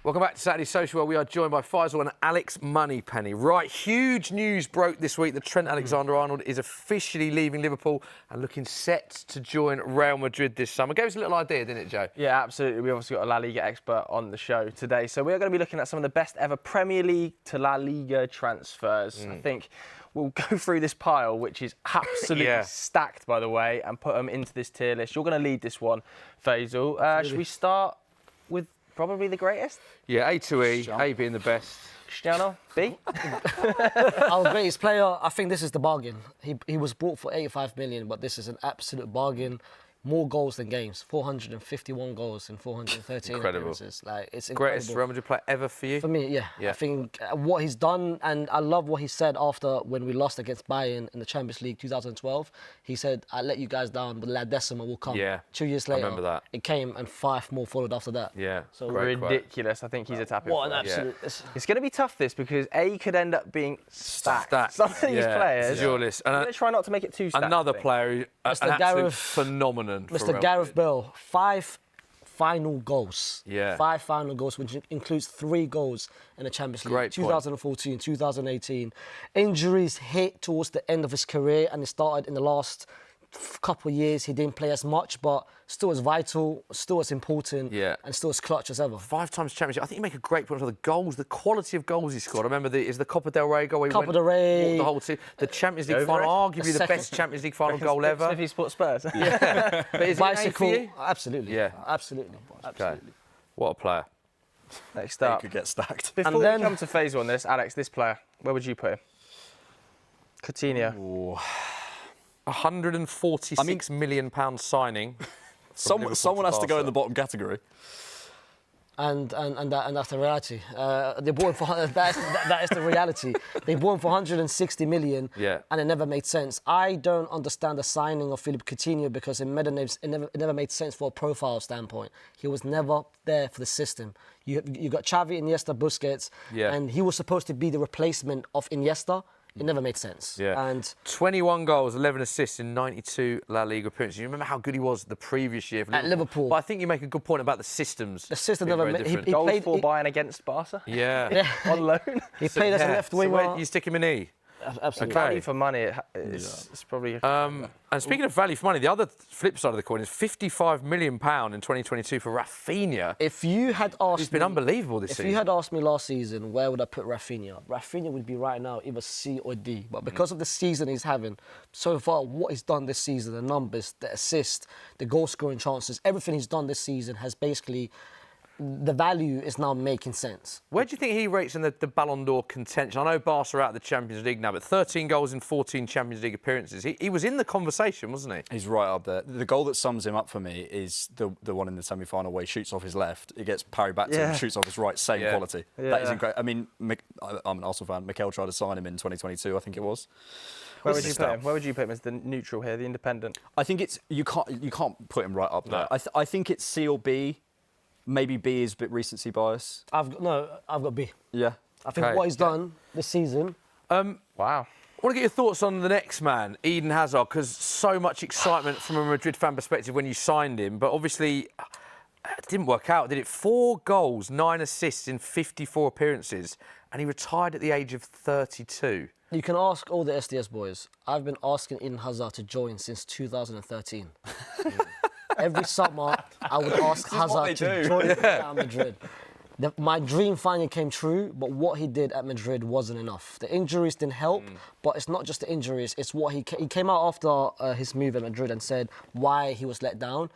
Welcome back to Saturday Social, where we are joined by Faysal and Alex Moneypenny. Right, huge news broke this week that Trent Alexander-Arnold is officially leaving Liverpool and looking set to join Real Madrid this summer. Gave us a little idea, didn't it, Joe? Yeah, absolutely. We obviously got a La Liga expert on the show today. So we're going to be looking at some of the best ever Premier League to La Liga transfers. I think we'll go through this pile, which is absolutely stacked, by the way, and put them into this tier list. You're going to lead this one, Faysal. Should we start with probably the greatest? Yeah, A to E, A being the best. Cristiano, B? Our greatest player, I think this is the bargain. He was bought for 85 million, but this is an absolute bargain. More goals than games. 451 goals in 413 appearances. Like, it's incredible. Greatest Real Madrid player ever for you? For me, yeah. I think what he's done, and I love what he said after when we lost against Bayern in the Champions League 2012. He said, I let you guys down, but La Decima will come. Yeah. 2 years later, I remember that. It came and 5 more followed after that. Yeah. So ridiculous. Quote. I think he's a tapping. What an absolute... Yeah. It's going to be tough, this, because A could end up being stacked. Some of these players. Your list. I'm going to try not to make it too stacked. Another player, an absolute phenomenon for Real Madrid. Bale, 5 final goals. Yeah. 5 final goals, which includes 3 goals in the Champions League. Great 2014, 2018. Injuries hit towards the end of his career, and it started in the last couple of years. He didn't play as much, but still as vital, still as important, and still as clutch as ever. 5 times championship. I think you make a great point for the goals, the quality of goals he scored. I remember the Copa del Rey goal. Copa del Rey. The whole team. The Champions League final, arguably the best Champions League final goal ever. Smithy Sport Spurs. Yeah. But is Bicycle. it an A for you? Absolutely. Yeah. Absolutely. Okay. What a player. Next up. He could get stacked. Before we come to Faysal on this, Alex, this player, where would you put him? Coutinho. Ooh. £146 million signing. Someone has to go in the bottom category. And that's the reality. They bought him for that is the reality. They bought him for 160 million, and it never made sense. I don't understand the signing of Philippe Coutinho because it never made sense for a profile standpoint. He was never there for the system. You got Xavi, Iniesta, Busquets, and he was supposed to be the replacement of Iniesta. It never made sense. Yeah. And 21 goals, 11 assists in 92 La Liga appearances. You remember how good he was the previous year for Liverpool? At Liverpool. But I think you make a good point about the systems. The system never made... He goals played for Bayern against Barca? Yeah. On loan? He played as a left winger. So where you stick him in E? Absolutely. Value for money, it's probably... And speaking of value for money, the other flip side of the coin is £55 million in 2022 for Raphinha. If you had asked He's been unbelievable this season. If you had asked me last season, where would I put Raphinha? Raphinha would be right now either C or D. But because of the season he's having, so far, what he's done this season, the numbers, the assists, the goal-scoring chances, everything he's done this season has basically... The value is now making sense. Where do you think he rates in the Ballon d'Or contention? I know Barca are out of the Champions League now, but 13 goals in 14 Champions League appearances. He was in the conversation, wasn't he? He's right up there. The goal that sums him up for me is the one in the semi-final where he shoots off his left. He gets parried back to him, shoots off his right, same quality. Yeah. That is incredible. I mean, I'm an Arsenal fan. Mikel tried to sign him in 2022, I think it was. Where would you put him? Where would you put him as the neutral here, the independent? I think it's you can't put him right up there. I think it's C or B. Maybe B is a bit recency bias. I've got B. Yeah. I think what he's done this season. Wow. I want to get your thoughts on the next man, Eden Hazard, because so much excitement from a Madrid fan perspective when you signed him, but obviously it didn't work out, did it? 4 goals, 9 assists in 54 appearances, and he retired at the age of 32. You can ask all the SDS boys. I've been asking Eden Hazard to join since 2013. Every summer, I would ask Hazard to join Real Madrid. My dream finally came true, but what he did at Madrid wasn't enough. The injuries didn't help, but it's not just the injuries. It's what he came out after his move at Madrid and said why he was let down.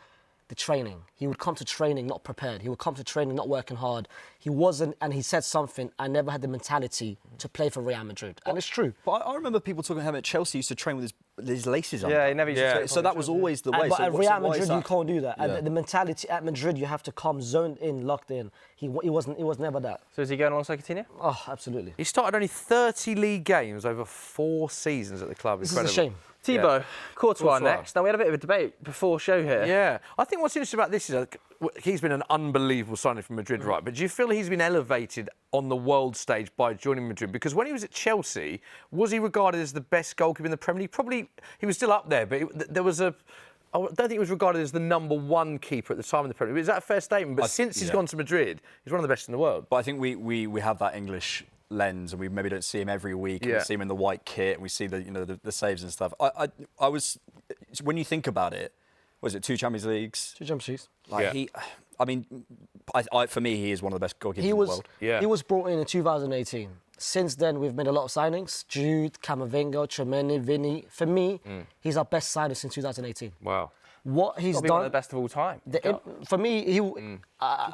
The training. He would come to training not prepared. He would come to training not working hard. He wasn't, and he said something, I never had the mentality to play for Real Madrid. And it's true. But I remember people talking about how Chelsea used to train with his laces on. Yeah, he never used to train. So that was always the way. But at Real Madrid, you can't do that. Yeah. And the mentality at Madrid, you have to come zoned in, locked in. He was never that. So is he going alongside Coutinho? Oh, absolutely. He started only 30 league games over 4 seasons at the club. This Incredible. is a shame. Thibaut, Courtois next. Now, we had a bit of a debate before show here. Yeah. I think what's interesting about this is he's been an unbelievable signing from Madrid, right? But do you feel he's been elevated on the world stage by joining Madrid? Because when he was at Chelsea, was he regarded as the best goalkeeper in the Premier League? Probably he was still up there, but there was a I don't think he was regarded as the #1 keeper at the time of the Premier League. Is that a fair statement? But since he's gone to Madrid, he's one of the best in the world. But I think we have that English lens, and we maybe don't see him every week. And we see him in the white kit, and we see the saves and stuff. I was, when you think about it, was it 2 Champions Leagues? 2 Champions Leagues. Like for me, he is one of the best goalkeepers in the world. He was brought in 2018. Since then, we've made a lot of signings. Jude, Camavinga, Tremeni, Vinny. For me, he's our best signing since 2018. Wow. What he's done... one of the best of all time. For me,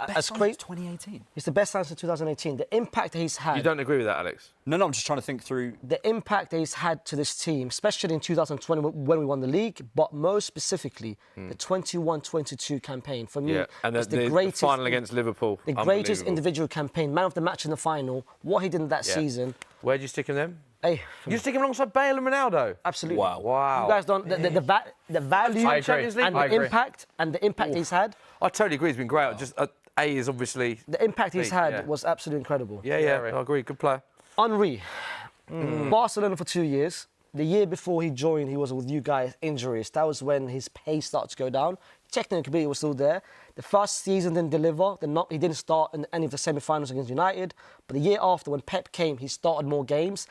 Best signing since 2018. He's the best signing since 2018. The impact that he's had... You don't agree with that, Alex? No, I'm just trying to think through... The impact that he's had to this team, especially in 2020 when we won the league, but most specifically, the 21-22 campaign, for me, and is the greatest... final against Liverpool. The greatest individual campaign, man of the match in the final, what he did in that season... Where do you stick him then? Hey, You stick him alongside Bale and Ronaldo? absolutely. Wow. You guys don't... The value I agree. and I the agree. impact he's had... I totally agree. He's been great. Just A is obviously... The impact he's had yeah. was absolutely incredible. Yeah, I agree. Good player. Henry, Barcelona for 2 years. The year before he joined, he was with you guys, injuries. That was when his pace started to go down. Technically, he was still there. The first season didn't deliver. He didn't start in any of the semi-finals against United. But the year after, when Pep came, he started more games.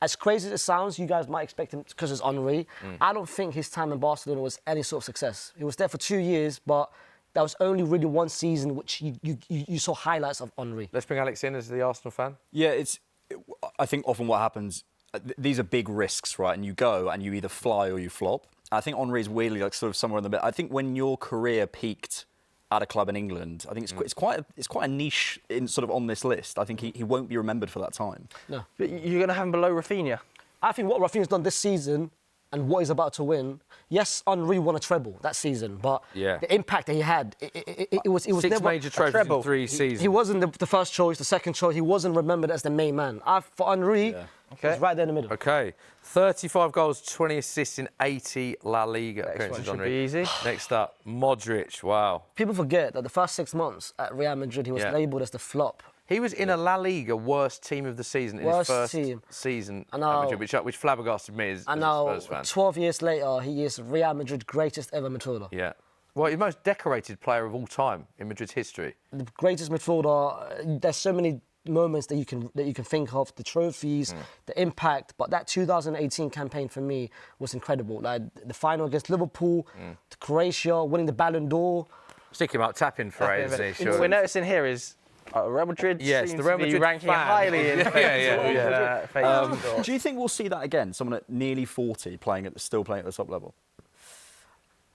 As crazy as it sounds, you guys might expect him because it's Henry. I don't think his time in Barcelona was any sort of success. He was there for 2 years, but that was only really one season which you saw highlights of Henry. Let's bring Alex in as the Arsenal fan. Yeah, I think often what happens, these are big risks, right? And you go and you either fly or you flop. I think Henry is weirdly like sort of somewhere in the middle. I think when your career peaked at a club in England, I think it's quite a niche in sort of on this list. I think he won't be remembered for that time. No. But you're going to have him below Raphinha. I think what Raphinha's done this season and what he's about to win, yes, Henry won a treble that season, but the impact that he had, it was 6 never major trophies in 3 seasons. He wasn't the first choice, the second choice. He wasn't remembered as the main man. For Henry, he's right there in the middle. Okay. 35 goals, 20 assists in 80 La Liga Next one appearances, should Henry. be easy. Next up, Modric. Wow. People forget that the first 6 months at Real Madrid, he was labelled as the flop. He was in a La Liga worst team of the season in his first season at Madrid, which flabbergasted me as a Spurs fan. 12 years later, he is Real Madrid's greatest ever midfielder. Yeah. Well, he's the most decorated player of all time in Madrid's history. The greatest midfielder. There's so many moments that you can think of, the trophies, the impact. But that 2018 campaign for me was incredible. Like the final against Liverpool, to Croatia, winning the Ballon d'Or. Stick him up, tapping for it, isn't he? What we're noticing here is Real Madrid seems the Real to be Madrid ranking fan. highly in Do you think we'll see that again? Someone at nearly 40 still playing at the top level?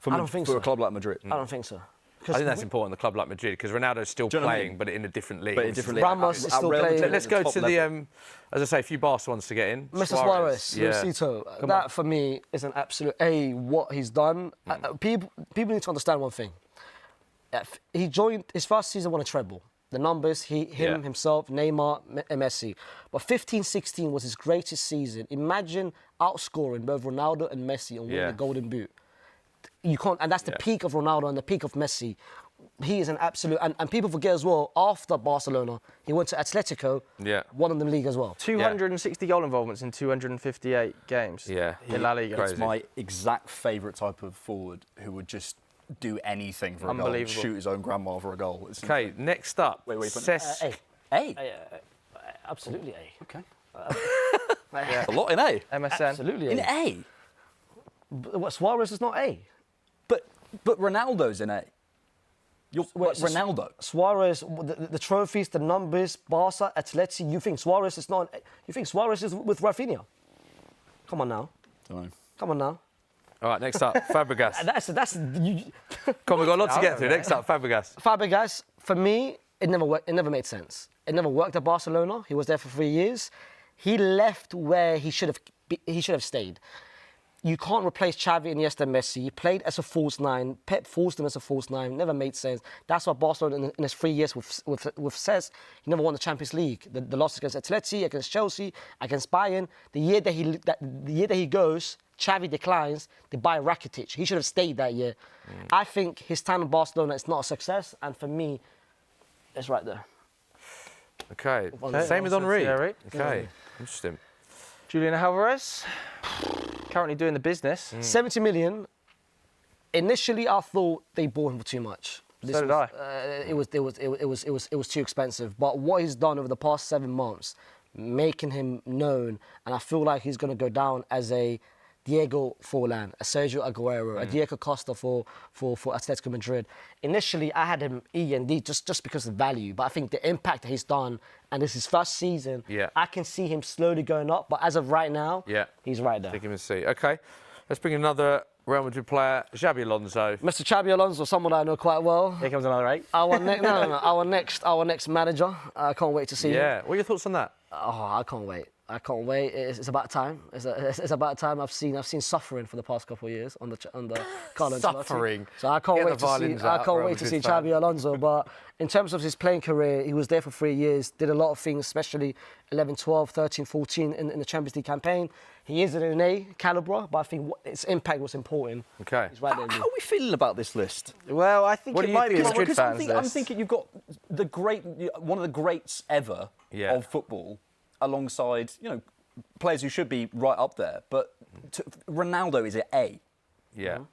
I don't think so. For a club like Madrid? I don't think so. I think that's important, the club like Madrid, because Ronaldo's still playing, but in a different league. But in a different league. Ramos is still playing. Let's go to the, as I say, a few Barca ones to get in. Mr. Suarez, Luisito, that for me is an absolute A, what he's done. People need to understand one thing. He joined, his first season won a treble. The numbers, himself, Neymar, Messi. But 15-16 was his greatest season. Imagine outscoring both Ronaldo and Messi and winning the Golden Boot. You can't, and that's the peak of Ronaldo and the peak of Messi. He is an absolute, and people forget as well, after Barcelona, he went to Atletico, won the league as well. 260 goal involvements in 258 games in La Liga. It's my exact favourite type of forward who would just do anything for a goal, shoot his own grandma for a goal. Okay, next up, A. Absolutely A. Okay. A lot in A. MSN. Absolutely In A. But Suarez is not A. But Ronaldo's in A. Ronaldo. Suarez, the trophies, the numbers, Barca, Atleti. You think Suarez is not? You think Suarez is with Raphinha? Come on now. Don't know. Come on now. All right, next up, Fabregas. Come on, we've got a lot to get through. Next up, Fabregas. Fabregas, for me, it never worked. It never made sense. It never worked at Barcelona. He was there for 3 years. He left where he should have stayed. You can't replace Xavi, Iniesta, Messi. He played as a false nine. Pep forced him as a false nine. Never made sense. That's why Barcelona, in his 3 years with Cesc, he never won the Champions League. The losses against Atleti, against Chelsea, against Bayern. The year that he goes, Xavi declines. They buy Rakitic. He should have stayed that year. I think his time in Barcelona is not a success, and for me, it's right there. Okay. Same with Henry. Okay. Interesting. Julian Alvarez, currently doing the business. 70 million. Initially, I thought they bought him for too much. So did I. It was too expensive. But what he's done over the past 7 months, making him known, and I feel like he's going to go down as a Diego Forlan, a Sergio Aguero, a Diego Costa for Atletico Madrid. Initially, I had him E and D just because of value, but I think the impact that he's done, and this is his first season, I can see him slowly going up. But as of right now, he's right there. Take him and see. Okay, let's bring another Real Madrid player, Xabi Alonso. Mr. Xabi Alonso, someone I know quite well. Here comes another 8. Our next manager. I can't wait to see him. Yeah. What are your thoughts on that? Oh, I can't wait. It's about time. It's about time. I've seen suffering for the past couple of years on the Carlo Ancelotti. Suffering. So I can't wait to see Xabi Alonso. But in terms of his playing career, he was there for 3 years. Did a lot of things, especially 11, 12, 13, 14 in the Champions League campaign. He is in an A calibre, but I think its impact was important. Okay. He's right there. How are we feeling about this list? Well, I think it might be a Madrid fans I'm list. thinking you've got one of the greats ever of football, alongside players who should be right up there. But Ronaldo is an A. Yeah.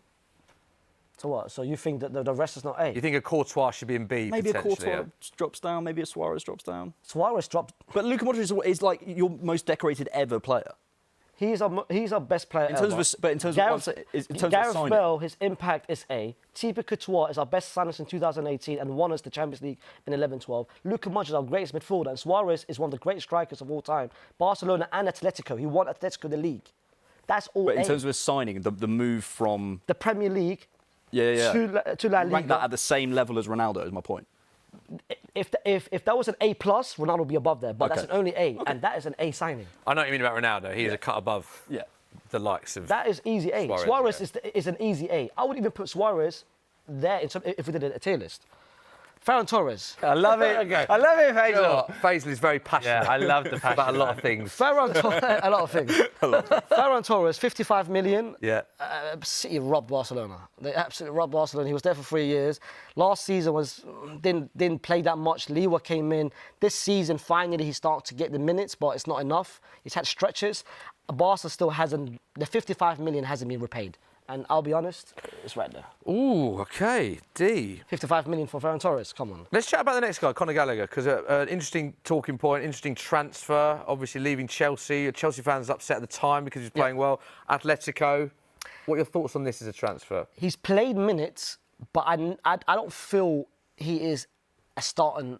So what? So you think that the rest is not A? You think a Courtois should be in B? Maybe a potentially, Courtois drops down. Maybe a Suarez drops down. Suarez dropped. But Luka Modric is like your most decorated ever player. He's our best player in terms ever. of, but in terms of Gareth Bale, his impact is A. Thibaut Courtois is our best signing in 2018 and won us the Champions League in 11-12. Luka Modric is our greatest midfielder, and Suarez is one of the great strikers of all time. Barcelona and Atletico, he won Atletico the league. That's all. But in A. terms of his signing, the move from the Premier League to La Liga. Rank that at the same level as Ronaldo is my point. If that was an A+, Ronaldo would be above there, but that's an only A, and that is an A signing. I know what you mean about Ronaldo. He is a cut above the likes of. That is easy A. Suarez is an easy A. I would even put Suarez there if we did a tier list. Ferran Torres. I love it. Okay. I love it, Faysal. Faysal is very passionate. Yeah, I love the passion about a lot of things. A lot of things. Ferran Torres, 55 million. Yeah. City robbed Barcelona. They absolutely robbed Barcelona. He was there for 3 years. Last season didn't play that much. Liga came in. This season, finally, he started to get the minutes, but it's not enough. He's had stretches. Barca still hasn't. The 55 million hasn't been repaid. And I'll be honest, it's right there. Ooh, okay. D. 55 million for Ferran Torres, come on. Let's chat about the next guy, Conor Gallagher, because an interesting talking point, interesting transfer, obviously leaving Chelsea. Chelsea fans upset at the time because he's playing well. Atletico. What are your thoughts on this as a transfer? He's played minutes, but I don't feel he is a starting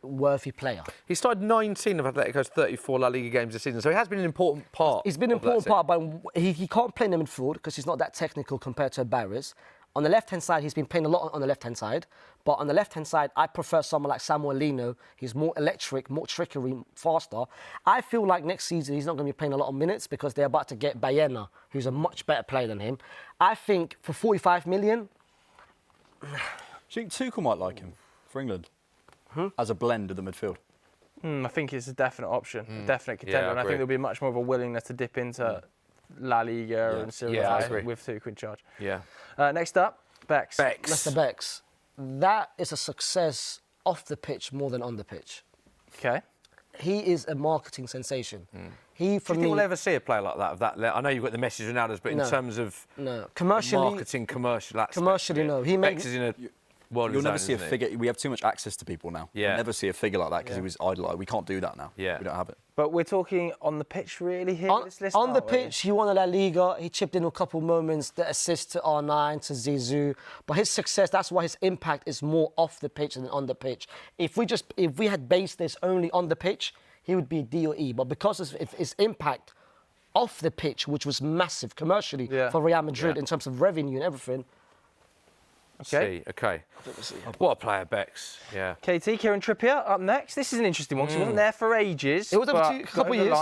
worthy player. He started 19 of Atletico's 34 La Liga games this season, so he has been an important part. He's been an important part, but he can't play in the midfield because he's not that technical compared to Alvarez. On the left-hand side, he's been playing a lot on the left-hand side, but on the left-hand side, I prefer someone like Samuel Lino. He's more electric, more trickery, faster. I feel like next season he's not going to be playing a lot of minutes because they're about to get Baena, who's a much better player than him. I think for 45 million... Do you think Tuchel might like him for England? As a blend of the midfield? I think it's a definite option, a definite contender, and I think there'll be much more of a willingness to dip into La Liga and Serie A with Tuchel in charge. Yeah. Next up, Bex. Mr. Bex. That is a success off the pitch more than on the pitch. Okay. He is a marketing sensation. Do you think we'll ever see a player like that? I know you've got the Messi Ronaldos, but in terms of commercially, marketing, commercial no. Bex is in a world. You'll never see a figure. We have too much access to people now. Yeah. You'll never see a figure like that because he was idolised. We can't do that now. Yeah. We don't have it. But we're talking on the pitch really here in this list, on the pitch, he won a La Liga. He chipped in a couple moments, the assist to R9, to Zizou. But his success, that's why his impact is more off the pitch than on the pitch. If we had based this only on the pitch, he would be D or E. But because of his impact off the pitch, which was massive commercially for Real Madrid in terms of revenue and everything. Okay. What a player, Bex. Yeah. KT, Kieran Trippier up next. This is an interesting one because he wasn't there for ages. It was a couple of years.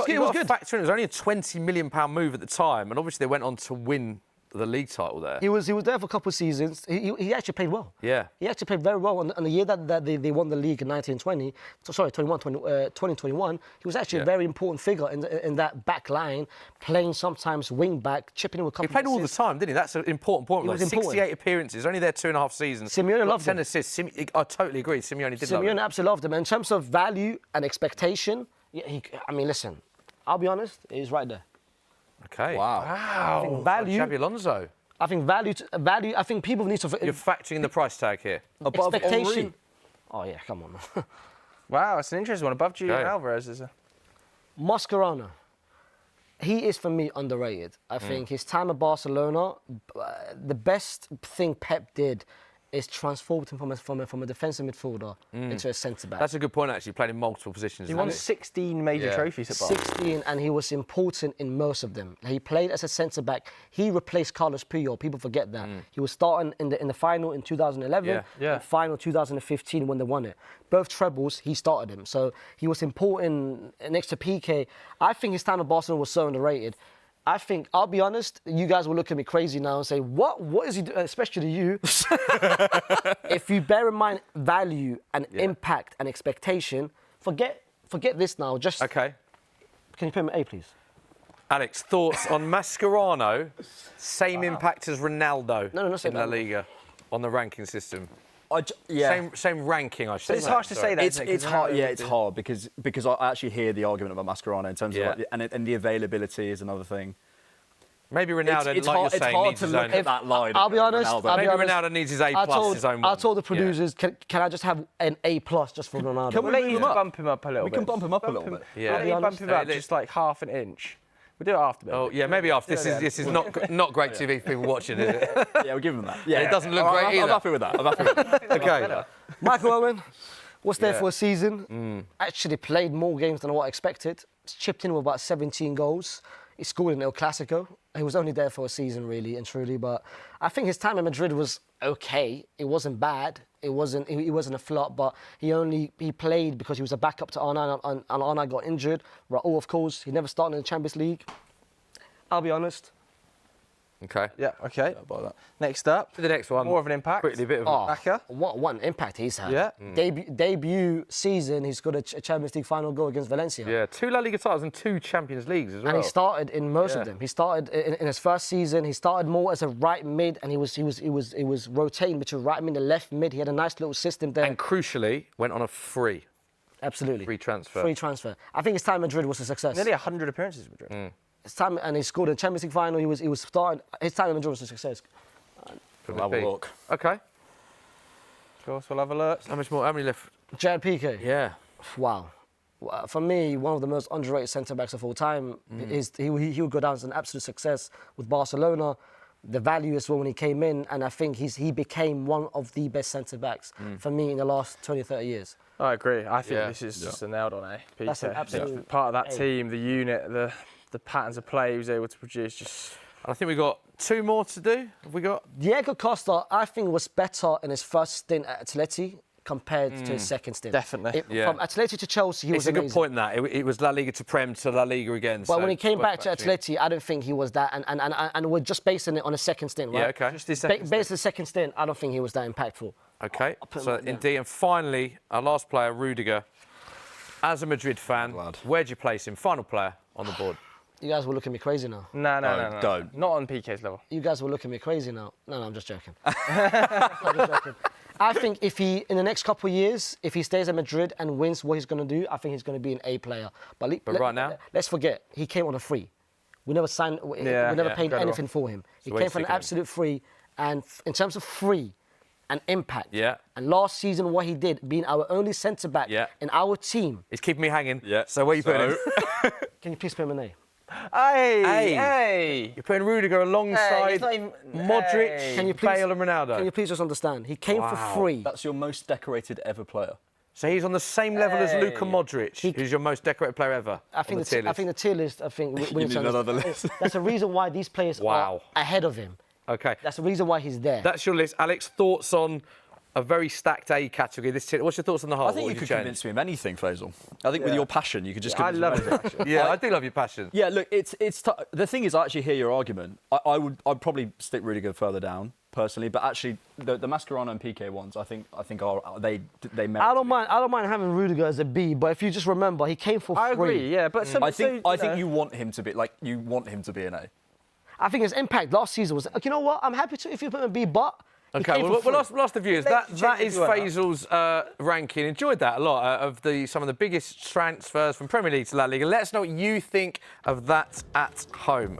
He was good. Factor in, it was only a £20 million move at the time, and obviously they went on to win the league title there. He was there for a couple of seasons. He actually played well. Yeah. He actually played very well. And the year that they won the league in 2021, he was actually a very important figure in that back line, playing sometimes wing back, chipping in with a couple of He played all the time, didn't he? That's an important point. He was important. 68 appearances, only there 2.5 seasons. Simeone loved him. 10 assists. I totally agree. Simeone did love him. Simeone absolutely loved him. And in terms of value and expectation, listen, I'll be honest, he's right there. Okay. Wow. Value. Xabi Alonso. I think value. I think people need to. You're factoring the price tag here. Above Expectation. Henry. Oh yeah, come on. Wow, it's an interesting one. Above Julian Okay. Alvarez is a... Mascherano. He is for me underrated. I think his time at Barcelona, the best thing Pep did is transformed him from a defensive midfielder into a centre back. That's a good point, actually. Played in multiple positions. He won hasn't 16 major Yeah. trophies at Barcelona. 16, and he was important in most of them. He played as a centre back. He replaced Carlos Puyol. People forget that. He was starting in the final in 2011, Yeah. and final 2015 when they won it. Both trebles, he started him. So he was important next to PK. I think his time at Barcelona was so underrated. I think, I'll be honest, you guys will look at me crazy now and say, what is he doing? Especially you. If you bear in mind value and impact and expectation, forget this now. Just Okay. Can you put him at A, please? Alex, thoughts on Mascherano? Same impact as Ronaldo No, not in La that. Liga on the ranking system. Yeah. Same ranking, I should say. It's harsh to say that. isn't it? 'Cause It's hard. Ronaldo Yeah, did- it's hard because I actually hear the argument about Mascherano in terms Yeah. of and the availability is another thing. Maybe Ronaldo, it's like hard, you're saying, it's hard needs to his look own. at that line. I'll be honest. Ronaldo. I'll be Maybe honest. Ronaldo needs his A+, his own I one. told the Yeah. producers, can I just have an A+ just for Ronaldo? Can we Well, they move need him to up? bump him up a little We bit. can bump him up a little bit. Yeah. Maybe I'll be bump him up honest. just like half an inch. We'll do it after, maybe. Oh, yeah, maybe after. This is not great TV for people watching, is it? Yeah, we'll give him that. Yeah, It doesn't look I'm- great I'm either. happy with that. I'm happy with that. Okay. Michael Owen was there Yeah. for a season. Actually played more games than what I expected. Chipped in with about 17 goals. He scored in El Clasico. He was only there for a season, really and truly. But I think his time at Madrid was okay. It wasn't bad. He wasn't a flop. But he played because he was a backup to Arnold, and Arnold got injured. Raul, of course, he never started in the Champions League. I'll be honest. Okay. Yeah, okay. By that. Next up. The next one. More of an impact. Quickly, a bit of Oh, Backer. what an impact he's had. Yeah. Debut season, he scored a Champions League final goal against Valencia. Yeah, 2 La Liga titles and 2 Champions Leagues as well. And he started in most Yeah. of them. He started in his first season. He started more as a right mid, and he was rotating between right mid and left mid. He had a nice little system there. And crucially, went on a free Absolutely. free transfer. Free transfer. I think his time at Madrid was a success. Nearly 100 appearances with Madrid. His time, and he scored in Champions League final. He was starting. His time at Madrid was a success. Could We'll have it a be? look. Okay. Of course, we'll have a look. How much more? How many left? Jared Piqué. Yeah. Wow. For me, one of the most underrated centre-backs of all time. He would go down as an absolute success with Barcelona. The value as well when he came in, and I think he became one of the best centre-backs for me in the last 20, 30 years. I agree. I think Yeah. this is just a nailed on A. That's an Peter. absolute Part of that A. team, the unit, the patterns of play he was able to produce. Just I think we've got 2 more to do. Have we got? Diego Costa, I think, was better in his first stint at Atleti compared to his second stint. Definitely. Yeah. From Atleti to Chelsea, he It's was a amazing. good point, that. It was La Liga to Prem to La Liga again. But so when he came worth back to factoring. Atleti, I don't think he was that. And we're just basing it on a second stint, right? Yeah, okay. just his second Based on the second stint, I don't think he was that impactful. Okay, put him so right there. indeed. And finally, our last player, Rudiger. As a Madrid fan, Glad. where'd you place him? Final player on the board. You guys will look at me crazy now. no, Don't. Not on PK's level. You guys will look at me crazy now. No, I'm just joking. I'm just joking. I think if he, in the next couple of years, if he stays at Madrid and wins what he's going to do, I think he's going to be an A player. But right now? Let's forget, he came on a free. We never signed, we Yeah, never yeah, paid incredible. anything for him. He So came where's for he an going? absolute free. And in terms of free and impact, Yeah. and last season what he did, being our only centre-back Yeah. in our team, He's keeping me hanging. Yeah. So where you putting him? can you please put him an A? Hey! You're putting Rudiger alongside he's not even- Modric, Hey. Can you please, Bale and Ronaldo. Can you please just understand? He came for Wow. free. That's your most decorated ever player. So he's on the same level as Hey. Luka Modric, who's your most decorated player ever. I think on the tier I think the tier list. I think we need need to another understand. list. That's the reason why these players Wow. are ahead of him. Okay. That's the reason why he's there. That's your list. Alex, thoughts on a very stacked A category? What's your thoughts on the whole? I think you could convince me of anything, Faysal. I think with your passion, you could just I convince love me of anything. it. Yeah, I do love your passion. Yeah, look, the thing is, I actually hear your argument. I'd probably stick Rudiger further down personally, but actually the Mascherano and PK ones, I think they merit. I don't mind having Rudiger as a B, but if you just remember, he came for I free. agree, yeah. But some, I think know. you want him to be an A. I think his impact last season was. You know what? I'm happy to if you put him a B, but. he Okay, came well, for we'll free. ask the viewers. Let's That check is if you want. Faysal's ranking. Enjoyed that a lot of some of the biggest transfers from Premier League to La Liga. Let us know what you think of that at home.